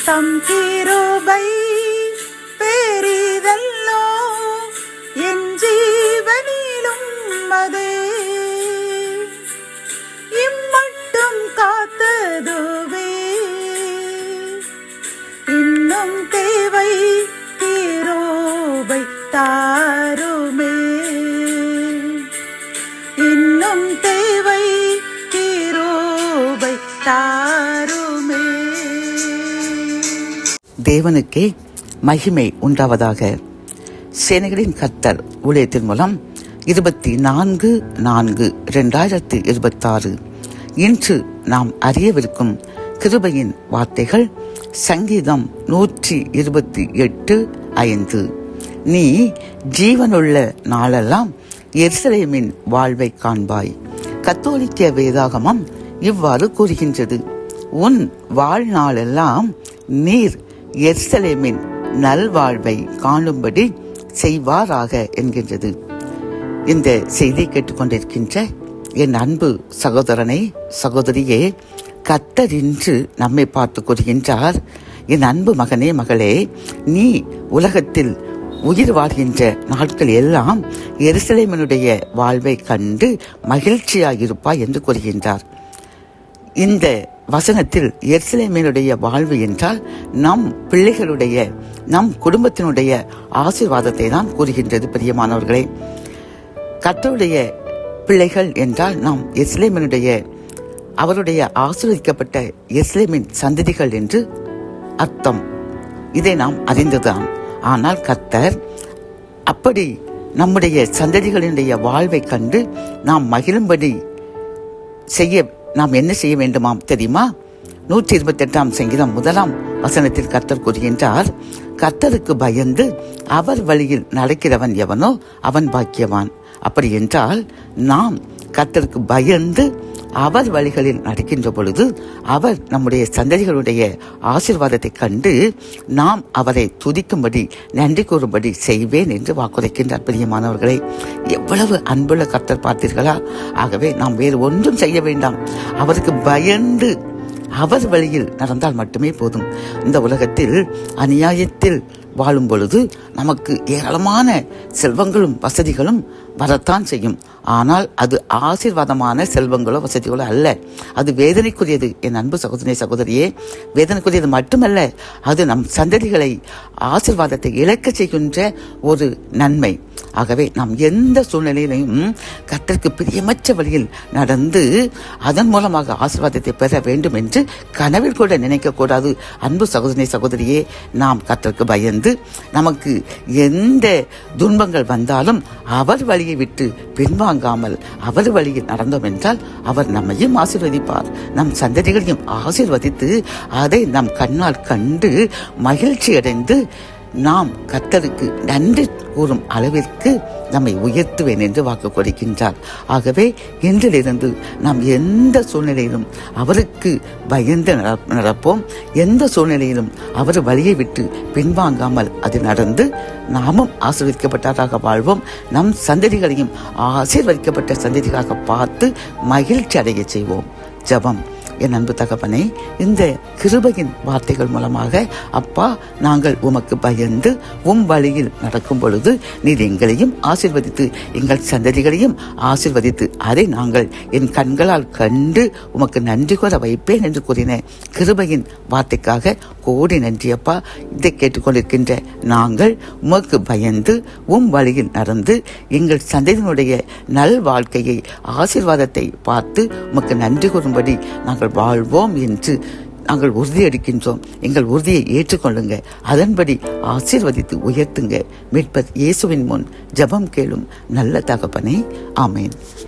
தம் கிருபை பெரிதல்லோ என் ஜீவனிலும் அதே இம்மட்டும் காத்ததுவே இன்னும் தேவை கிருபை தாருமே இன்னும் தேவை கிருபை தாருமே. தேவனுக்கே மகிமை உண்டாவதாக. சேனைகளின் கர்த்தர் ஊழியத்தின் மூலம் 24/4/2026 இன்று நாம் அறியவிருக்கும் கிருபையின் வார்த்தைகள் சங்கீதம் 128:5. நீ ஜீவனுள்ள நாளெல்லாம் எருசலேமின் வாழ்வை காண்பாய். கத்தோலிக்க வேதாகமம் இவ்வாறு கூறுகின்றது, உன் வாழ்நாளெல்லாம் நீர் எருசலேமின் நல்வாழ்வை காணும்படி செய்வாராக என்கின்றது. இந்த செய்தி கேட்டுக்கொண்டிருக்கின்ற என் அன்பு சகோதரனே சகோதரியே, கர்த்தர் இன்று நம்மை பார்த்து கூறுகின்றார், என் அன்பு மகனே மகளே, நீ உலகத்தில் உயிர் வாழ்கின்ற நாட்கள் எல்லாம் எருசலேமினுடைய வாழ்வை கண்டு மகிழ்ச்சியாயிருப்பாய் என்று கூறுகின்றார். இந்த வசனத்தில் எருசலேமினுடைய வாழ்வு என்றால் நம் பிள்ளைகளுடைய நம் குடும்பத்தினுடைய ஆசீர்வாதத்தை தான் கூறுகின்றது. பிரியமானவர்களே, கர்த்தருடைய பிள்ளைகள் என்றால் நாம் எருசலேமினுடைய அவருடைய ஆசீர்வதிக்கப்பட்ட எருசலேமின் சந்ததிகள் என்று அர்த்தம். இதை நாம் அறிந்துதான். ஆனால் கர்த்தர் அப்படி நம்முடைய சந்ததிகளினுடைய வாழ்வை கண்டு நாம் மகிழும்படி செய்ய நாம் என்ன செய்ய வேண்டுமாம் தெரியுமா? 128 சங்கீதம் 1 வசனத்தில் கர்த்தர் கூறுகின்றார், கர்த்தருக்கு பயந்து அவர் வழியில் நடக்கிறவன் எவனோ அவன் பாக்கியவான். அப்படி என்றால் நாம் கர்த்தருக்கு பயந்து அவர் வழிகளில் நடக்கின்ற பொழுது அவர் நம்முடைய சந்ததிகளுடைய ஆசீர்வாதத்தை கண்டு நாம் அவரை துதிக்கும்படி நன்றி கூறும்படி செய்வேன் என்று வாக்குரைக்கின்றார். பிரியமானவர்களே, எவ்வளவு அன்புள்ள கர்த்தர் பார்த்தீர்களா? ஆகவே நாம் வேறு ஒன்றும் செய்ய வேண்டாம். அவருக்கு பயந்து அவர் வழியில் நடந்தால் மட்டுமே போதும். இந்த உலகத்தில் அநியாயத்தில் வாழும் பொழுது நமக்கு ஏராளமான செல்வங்களும் வசதிகளும் வரத்தான் செய்யும். ஆனால் அது ஆசீர்வாதமான செல்வங்களோ வசதிகளோ அல்ல. அது வேதனைக்குரியது. என் அன்பு சகோதரி சகோதரியே, வேதனைக்குரியது மட்டுமல்ல, அது நம் சந்ததிகளை ஆசீர்வாதத்தை இழக்க செய்கின்ற ஒரு நன்மை. ஆகவே நாம் எந்த சூழ்நிலையிலையும் கர்த்தருக்கு பிரியமற்ற வழியில் நடந்து அதன் மூலமாக ஆசீர்வாதத்தை பெற வேண்டும் என்று கனவில் கூட நினைக்கக்கூடாது. அன்பு சகோதரி சகோதரியே, நாம் கர்த்தருக்கு பயந்து நமக்கு எந்த துன்பங்கள் வந்தாலும் அவர் வழியை விட்டு பின்வாங்காமல் அவர் வழியில் நடந்தோம் என்றால் அவர் நம்மையும் ஆசீர்வதிப்பார், நம் சந்ததிகளையும் ஆசீர்வதித்து அதை நம் கண்ணால் கண்டு மகிழ்ச்சி அடைந்து நாம் கர்த்தருக்கு நன்றி கூறும் அளவிற்கு நம்மை உயர்த்துவேன் என்று வாக்கு கொடுக்கின்றார். ஆகவே இன்றிலிருந்து நாம் எந்த சூழ்நிலையிலும் அவருக்கு பயந்து நடப்போம். எந்த சூழ்நிலையிலும் அவர் வழியை விட்டு பின்வாங்காமல் அது நடந்து நாமும் ஆசீர்வதிக்கப்பட்டதாக வாழ்வோம். நம் சந்ததிகளையும் ஆசீர்வதிக்கப்பட்ட சந்ததிகளாக பார்த்து மகிழ்ச்சி அடைய செய்வோம். ஜெபம். என் அன்பு தகப்பனே, இந்த கிருபையின் வார்த்தைகள் மூலமாக அப்பா, நாங்கள் உமக்கு பயந்து உம் வழியில் நடக்கும் பொழுது நீர் எங்களையும் ஆசீர்வதித்து எங்கள் சந்ததிகளையும் ஆசீர்வதித்து அதை நாங்கள் என் கண்களால் கண்டு உமக்கு நன்றி கூற வைப்பேன் என்று கூறின கிருபையின் வார்த்தைக்காக கோடி நன்றி அப்பா. இதை கேட்டுக்கொண்டிருக்கின்ற நாங்கள் உமக்கு பயந்து உம் வழியில் நடந்து எங்கள் சந்ததியினுடைய நல் வாழ்க்கையை ஆசீர்வாதத்தை பார்த்து உமக்கு நன்றி கூறும்படி நாங்கள் வாழ்வோம் என்று நாங்கள் உறுதியளிக்கின்றோம். எங்கள் உறுதியை ஏற்றுக்கொள்ளுங்க, அதன்படி ஆசீர்வதித்து உயர்த்துங்க. மீட்பர் இயேசுவின் முன் ஜெபம் கேளும் நல்ல தகப்பனே. ஆமேன்.